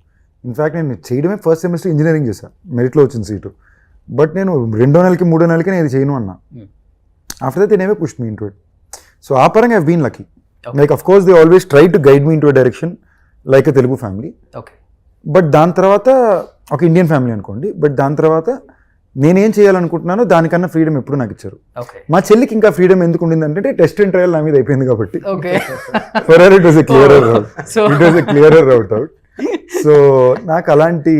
ఇన్ఫ్యాక్ట్ నేను చేయడమే ఫస్ట్ సెమిస్టర్ ఇంజనీరింగ్ చేశాను, మెరిట్లో వచ్చిన సీటు. బట్ నేను 2వ నెలకి 3వ నెలకి నేను ఇది చేయను అన్నా. ఆఫ్టర్ దట్ నేనే push me into it. So ఆ పరంగా I been lucky. Like of course they always try to guide me in to direction like a Telugu family. Okay. But దాని తర్వాత ఒక ఇండియన్ ఫ్యామిలీ అనుకోండి, బట్ దాని తర్వాత నేనేం చేయాలనుకుంటున్నానో దానికన్నా ఫ్రీడమ్ ఎప్పుడు నాకు ఇచ్చారు. ఓకే. మా చెల్లికి ఇంకా ఫ్రీడమ్ ఎందుకు ఉండిందంటే టెస్ట్ అండ్ ట్రయల్ నా మీద అయిపోయింది కాబట్టి. Okay. For her it was a clearer route. So- it was a clearer route out. So నాకు అలాంటి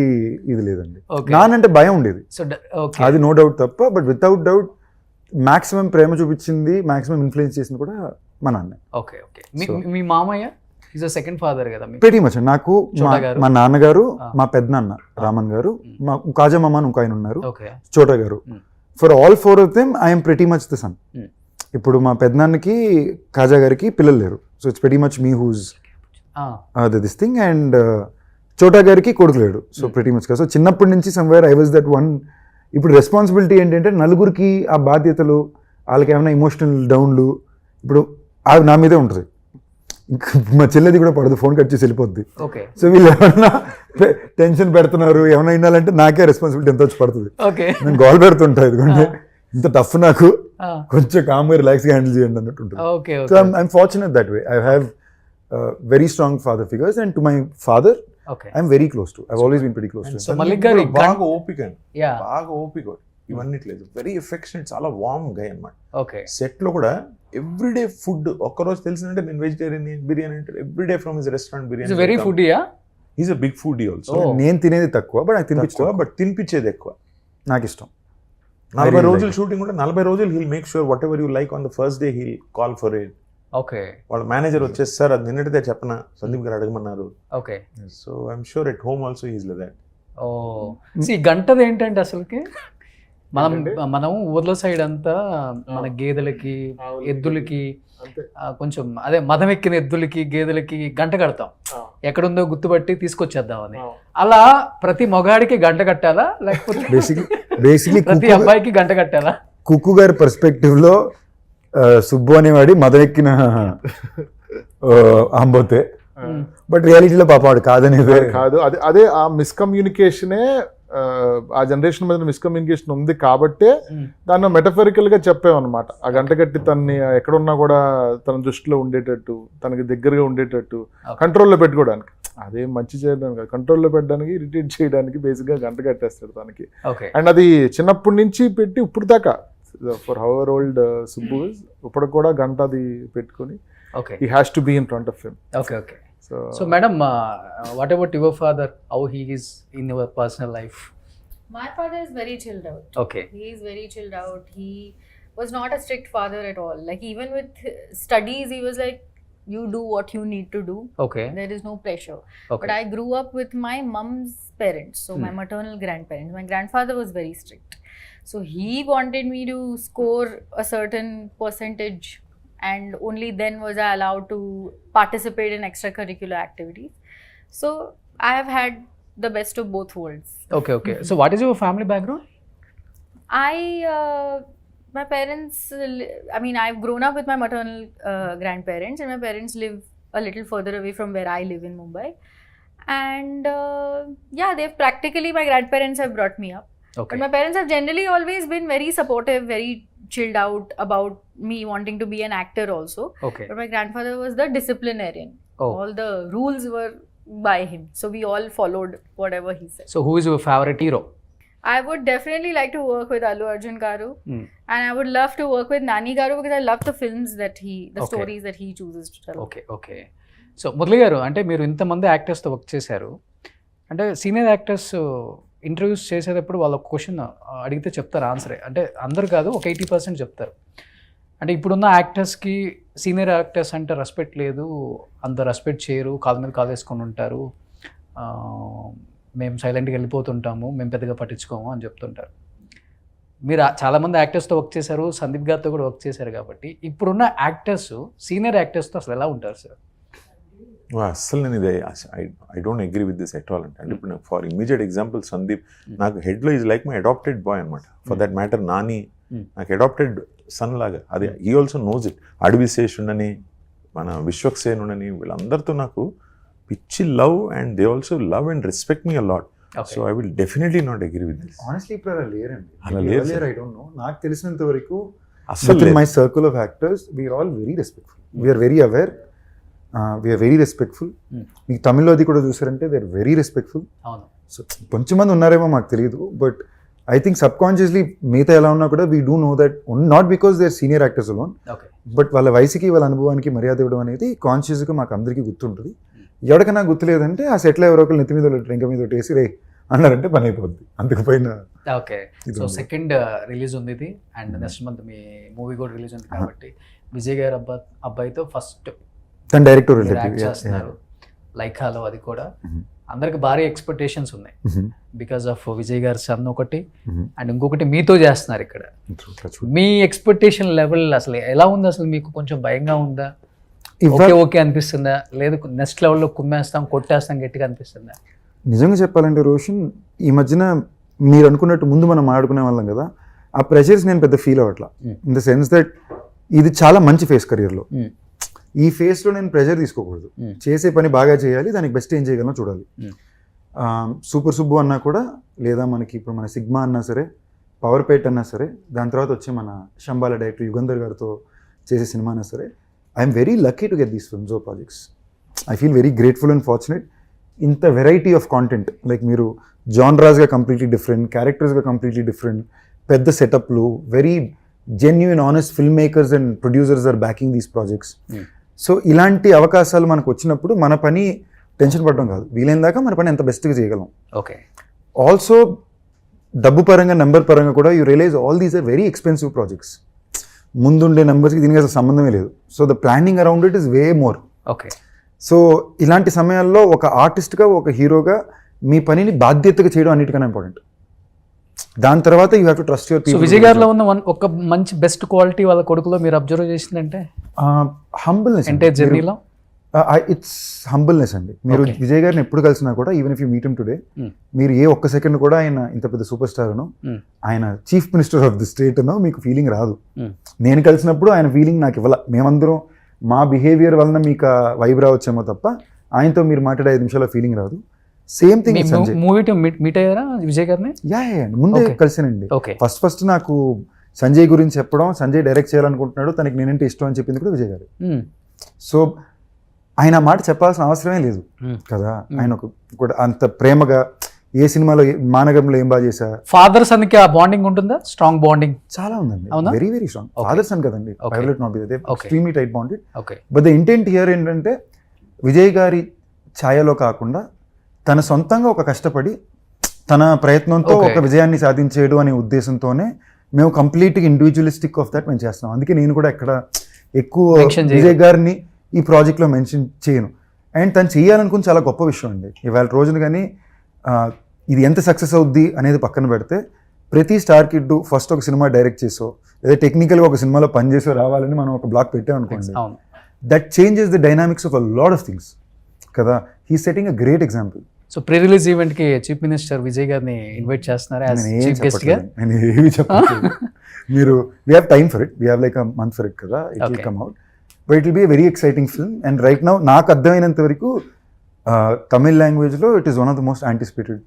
ఇది లేదండి. Okay. నానంటే భయం ఉండేది, సో ఓకే. అది నో డౌట్ తప్ప. బట్ వితౌట్ డౌట్ మాక్సిమం ప్రేమ చూపించింది, మాక్సిమం ఇన్ఫ్లుయెన్స్ చేసింది కూడా మా నాన్న. ఓకే. ఓకే. మీ మామయ్య ఈజ్ అ సెకండ్ ఫాదర్ కదా మీకు? Very much. నాకు చోటా గారు. మా నాన్నగారు, మా పెద్దనాన్న రామన్ గారు, మా కాజా మామ ఇంకో ఆయన ఉన్నారు, ఓకే. చోటా గారు. For all four of them I'm pretty much the son. ఇప్పుడు మా పెద్దనాన్నకి కాజా గారికి పిల్లలు లేరు, so it's pretty much me whose this thing. And Chota గారికి కొడుకు లేడు, సో ప్రెటీ మచ్ కదా. సో చిన్నప్పటి నుంచి somewhere I was that one. ఇప్పుడు రెస్పాన్సిబిలిటీ ఏంటంటే నలుగురికి ఆ బాధ్యతలు, వాళ్ళకి ఏమైనా ఇమోషనల్ డౌన్లు ఇప్పుడు అది నా మీదే ఉంటుంది. ఇంకా మా చెల్లెది కూడా పడదు, ఫోన్ కట్ చేసి వెళ్ళిపోద్ది. ఓకే. సో వీళ్ళు ఏమన్నా టెన్షన్ పెడుతున్నారు, ఏమైనా వినాలంటే నాకే రెస్పాన్సిబిలిటీ ఎంత వచ్చి పడుతుంది. ఓకే. నేను గోల్ పెడుతుంటా, ఎందుకంటే ఇంత టఫ్ నాకు, కొంచెం కామ్గా రిలాక్స్గా హ్యాండిల్ చేయండి అన్నట్టు ఉంటుంది. Okay. So I'm fortunate that way. I have very strong father figures, and to my father okay. I'm very close to. I've always been very close to. So Mallik garu బాగా ఓపిక అండి, యా. బాగా ఓపిక. ఇవన్నీ లేదు, వెరీ ఎఫెక్షనేట్, చాలా warm guy అన్నమాట. Okay. Set లో కూడా ఎవ్రీడే ఫుడ్. ఒక్కరోజు తెలిసిందంటే నేను వెజిటేరియన్, బిర్యానీ అంటే everyday from his restaurant biryani. It's very ఫుడీయా? Is a big foodie also. Oh. నేను తినేది తక్కువ, బట్ నాకు తినిపించుకో, తక్కువ, బట్ తినిపించేది ఎక్కువ. నాకు ఇష్టం. 40 రోజులు షూటింగ్ కూడా 40 రోజులు he'll make sure whatever you like on the first day he'll call for it. Okay. వాళ్ళ మేనేజర్ వచ్చేసి సార్ అది నిన్నటిదే చెప్పనా, సందీప్ గారు అడగమన్నారు. Okay. So I'm sure at home also he's like that. ఓ సి గంటది ఏంటంటే అసలుకి మనం ఊర్ల సైడ్ అంతా మన గేదెలకి, ఎద్దులకి, అంతే. కొంచెం అదే మదం ఎక్కిన ఎద్దులకి, గేదెలకి గంట కడతాం, ఎక్కడుందో గుర్తుపట్టి తీసుకొచ్చేద్దామని. అలా ప్రతి మొగాడికి గంట కట్టాలా, లేకపోతే బేసిక్లీ ప్రతి అబ్బాయికి గంట కట్టాలా? కుక్కు గారి పర్స్పెక్టివ్ లో సుబ్బు అనేవాడి మదనెక్కిన ఆంబోతే, బట్ రియాలిటీలో పాపాడు కాదనేదే. కాదు, అదే ఆ మిస్కమ్యూనికేషనే, ఆ జనరేషన్ మీద మిస్కమ్యూనికేషన్ ఉంది కాబట్టే దాన్ని మెటఫరికల్ గా చెప్పామన్నమాట. ఆ గంట కట్టి తనని ఎక్కడున్నా కూడా తన దృష్టిలో ఉండేటట్టు, తనకి దగ్గరగా ఉండేటట్టు, కంట్రోల్లో పెట్టుకోవడానికి. అదే మంచి చేయడానికి, కంట్రోల్లో పెట్టడానికి, ఇరిటేట్ చేయడానికి బేసిక్ గా గంట కట్టేస్తాడు తనకి. అండ్ అది చిన్నప్పటి నుంచి పెట్టి ఇప్పుడు దాకా, ఫర్ హవర్ ఓల్డ్ సుబ్బు ఇప్పుడు కూడా గంట అది పెట్టుకుని he has to be in front of him. Okay. Okay. So madam, what about your father? How he is in your personal life? My father is very chilled out. Okay. He is very chilled out. He was not a strict father at all. Like even with studies, he was like, you do what you need to do. Okay. There is no pressure. Okay. But I grew up with my mom's parents, so my maternal grandparents. My grandfather was very strict. So he wanted me to score a certain percentage, and only then was I allowed to participate in extracurricular activities. So I have had the best of both worlds. Okay. Okay. So what is your family background? My parents, I mean, I've grown up with my maternal grandparents, and my parents live a little further away from where I live in Mumbai. And yeah, they've practically, my grandparents have brought me up. Okay. But my parents have generally always been very supportive, very chilled out about me wanting to be an actor also. Okay. But my grandfather was the disciplinarian. Oh. All the rules were by him. So we all followed whatever he said. So who is your favorite hero? I would definitely like to work with Allu Arjun Garu. And I would love to work with Nani Garu because I love the films that the Okay. stories that he chooses to tell. Okay. Okay. So Murali గారు, అంటే మీరు ఇంతమంది యాక్టర్స్తో work చేశారు, అంటే senior actors interviews చేసేటప్పుడు వాళ్ళ question అడిగితే చెప్తారు ఆన్సరే, అంటే అందరు కాదు, ఒక 80% చెప్తారు. అంటే ఇప్పుడున్న యాక్టర్స్కి సీనియర్ యాక్టర్స్ అంటే రెస్పెక్ట్ లేదు, అంత రెస్పెక్ట్ చేయరు, కాళ్ళ మీద కాలు వేసుకొని ఉంటారు, మేము సైలెంట్గా వెళ్ళిపోతుంటాము, మేము పెద్దగా పట్టించుకోము అని చెప్తుంటారు. మీరు చాలామంది యాక్టర్స్తో వర్క్ చేశారు, సందీప్ గారితో కూడా వర్క్ చేశారు, కాబట్టి ఇప్పుడున్న యాక్టర్స్ సీనియర్ యాక్టర్స్తో అసలు ఎలా ఉంటారు సార్? అస్సలు నేను ఇది I don't agree with this at all అంటే ఇప్పుడు ఫర్ ఇమీడియట్ ఎగ్జాంపుల్ సందీప్ నాకు హెడ్లో is like my adopted boy అనమాట. ఫర్ దట్ మ్యాటర్ నాని నాకు అడాప్టెడ్ సన్ లాగా. అది he also knows it. Adivi Sesh ఉండని, మన విశ్వక్సేన్ ఉండని, వీళ్ళందరితో నాకు పిచ్చి love, and they also love and respect me a lot. So I will definitely not agree with this. Honestly ఇప్పుడు అలా లేరండి. అలా లేరు. ఐ డోంట్ నో, నాకు తెలిసినంత వరకు అసలు my circle of actors we're all very respectful, we're very aware. We're very respectful. మీకు తమిళ్లో అది కూడా చూసారంటే దే ఆర్ వెరీ రెస్పెక్ట్ఫుల్. అవును. సో కొంచెం మంది ఉన్నారేమో మాకు తెలియదు, but I think subconsciously మిగతా ఎలా ఉన్నా కూడా we do know that not because they are senior actors alone, okay. But వాళ్ళ వయసుకి వాళ్ళ అనుభవానికి మర్యాద ఇవ్వడం అనేది కాన్షియస్గా మాకు అందరికీ గుర్తుంటుంది. ఎవరికైనా గుర్తులేదంటే ఆ సెట్లో ఎవరో ఒకరు నెత్తి మీద ఇంక మీద వేసి రే అన్నారంటే పని అయిపోద్ది. అందుకు పైన ఓకే. సో సెకండ్ రిలీజ్ ఉంది ఇది, and next month me movie కూడా రిలీజ్ ఉంది కాబట్టి విజయ్ గారు అబ్బాయితో ఫస్ట్ తన డైరెక్టర్ యాక్ట్ చేస్తున్నారు లైకాలో. అది కూడా అందరికి భారీ ఎక్స్పెక్టేషన్స్ ఉన్నాయి బికాస్ ఆఫ్ విజయ్ గారి సన్ ఒకటి, అండ్ ఇంకొకటి మీతో చేస్తున్నారు ఇక్కడ. మీ ఎక్స్పెక్టేషన్ లెవెల్ అసలు ఎలా ఉంది? అసలు మీకు కొంచెం భయంగా ఉందా, ఓకే ఓకే అనిపిస్తుందా, లేదు నెక్స్ట్ లెవెల్లో కుమ్మేస్తాం కొట్టేస్తాం గట్టిగా అనిపిస్తుందా? నిజంగా చెప్పాలంటే రోషన్, ఈ మధ్యన మీరు అనుకున్నట్టు ముందు మనం ఆడుకునే వాళ్ళం కదా, ఆ ప్రెషర్స్ నేను పెద్ద ఫీల్ అవ్వట్లా. ఇన్ ద సెన్స్ దట్ ఇది చాలా మంచి ఫేస్ కెరియర్లో. ఈ ఫేస్లో నేను ప్రెషర్ తీసుకోకూడదు. చేసే పని బాగా చేయాలి, దానికి బెస్ట్ ఏం చేయగలనో చూడాలి. సూపర్ సుబ్బు అన్నా కూడా, లేదా మనకి ఇప్పుడు మన సిగ్మా అన్నా సరే, పవర్ పేట్ అన్నా సరే, దాని తర్వాత వచ్చే మన శంబాల డైరెక్టర్ యుగంధర్ గారితో చేసే సినిమా అన్నా సరే, I'm very lucky to get these films or projects. I feel very grateful and fortunate. ఇంత వెరైటీ ఆఫ్ కాంటెంట్, లైక్ మీరు జాన్రాస్గా కంప్లీట్లీ డిఫరెంట్, క్యారెక్టర్స్గా కంప్లీట్లీ డిఫరెంట్, పెద్ద సెటప్లు, very genuine honest film makers and producers are backing these projects. సో ఇలాంటి అవకాశాలు మనకు వచ్చినప్పుడు మన పని టెన్షన్ పడడం కాదు, వీలైన దాకా మన పని ఎంత బెస్ట్గా చేయగలం. ఓకే. ఆల్సో డబ్బు పరంగా, నెంబర్ పరంగా కూడా you realize all these are very expensive projects. ముందుండే నెంబర్స్కి దీనికి అసలు సంబంధమే లేదు. So the planning around it is way more. Okay. సో ఇలాంటి సమయాల్లో ఒక ఆర్టిస్ట్గా, ఒక హీరోగా మీ పనిని బాధ్యతగా చేయడం అన్నిటికన్నా ఇంపార్టెంట్. దాని తర్వాత you have to trust your people. Vijay గారిలో ఉన్న ఒక మంచి బెస్ట్ క్వాలిటీ వాళ్ళ కొడుకులో మీరు అబ్జర్వ్ చేసిందంటే హంబుల్నెస్. అంటే జర్నీలో ఇట్స్ హంబుల్నెస్ అండి. మీరు విజయ్ గారిని ఎప్పుడు కలిసినా కూడా, even if you meet him today, మీరు ఏ ఒక్క సెకండ్ కూడా ఆయన ఇంత పెద్ద సూపర్ స్టార్ అనో, ఆయన chief minister of the state అనో మీకు ఫీలింగ్ రాదు. నేను కలిసినప్పుడు ఆయన ఫీలింగ్ నాకు ఇవ్వాల. మేమందరం మా బిహేవియర్ వలన మీకు వైబ్ రావచ్చేమో తప్ప ఆయనతో మీరు మాట్లాడే 5 నిమిషాల ఫీలింగ్ రాదు. సేమ్ థింగ్ మూవీ మీట్ అయ్యారా విజయ్ గారిని? యా ముందే కలిసానండి. ఫస్ట్ నాకు సంజయ్ గురించి చెప్పడం, సంజయ్ డైరెక్ట్ చేయాలనుకుంటున్నాడు, తనకి నేనంటే ఇష్టం అని చెప్పింది కూడా విజయ్ గారు. సో ఆయన మాట చెప్పాల్సిన అవసరమే లేదు కదా. ఆయన ఒక అంత ప్రేమగా ఏ సినిమాలో మానగంలో ఏం బాగా చేశా. ఫాదర్ సన్ కి ఆ బాండింగ్ ఉంటుందా? స్ట్రాంగ్ బాండింగ్ చాలా ఉందండి, very very strong. Father son కదండి, extremely tight bonded. But the intent here ఏంటంటే విజయ్ గారి ఛాయలో కాకుండా తన సొంతంగా ఒక కష్టపడి తన ప్రయత్నంతో ఒక విజయాన్ని సాధించేడు అనే ఉద్దేశంతోనే మేము కంప్లీట్గా ఇండివిజువలిస్టిక్ ఆఫ్ దట్ మేము చేస్తున్నాం. అందుకే నేను కూడా ఎక్కడ ఎక్కువ విజయ్ గారిని ఈ ప్రాజెక్ట్లో మెన్షన్ చేయను. అండ్ తను చేయాలనుకుని చాలా గొప్ప విషయం అండి. ఇవాళ రోజున కానీ ఇది ఎంత సక్సెస్ అవుద్ది అనేది పక్కన పెడితే, ప్రతి స్టార్ కిడ్ ఫస్ట్ ఒక సినిమా డైరెక్ట్ చేసో లేదా టెక్నికల్గా ఒక సినిమాలో పనిచేసో రావాలని మనం ఒక బ్లాక్ పెట్టామనుకోండి, that changes the dynamics of a lot of things కదా. He setting a great example. So pre release event కి చీఫ్ మినిస్టర్ విజయ్ గారిని ఇన్వైట్ చేస్తున్నారా? నేను ఏమి చెప్పలేదు. మీరు we have time for it, we have like a month for it కదా. It will come out, but it will be a very exciting film. And right now నాకు అర్థమైనంత వరకు తమిళ్ లాంగ్వేజ్లో it is one of the most anticipated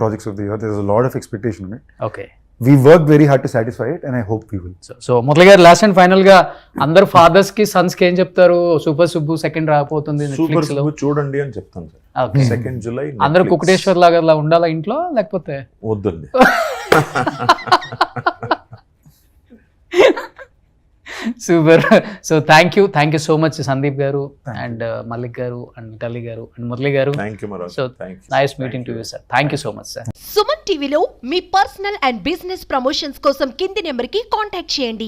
projects of the year. There is a lot of expectation in it. Okay. We work very hard to satisfy it and I hope we will. So Murali గారు, last and final గా అందరు fathers కి Sons కి ఏం చెప్తారు? Super Subbu second రాకపోతుంది super Subbu చూడండి అని చెప్తాను సార్. 2 July అందరూ కుకుటేశ్వర్ లాగా ఉండాలా ఇంట్లో, లేకపోతే వద్దండి? Super. So thank you so much Sandeep గారు అండ్ మల్లిక్ గారు అండ్ మితాలి గారు అండ్ మురళి గారు. So nice meeting to you sir. Thank you so much sir. Suman టీవీలో మీ పర్సనల్ అండ్ బిజినెస్ ప్రమోషన్స్ కోసం కింది నెంబర్కి కాంటాక్ట్ చేయండి.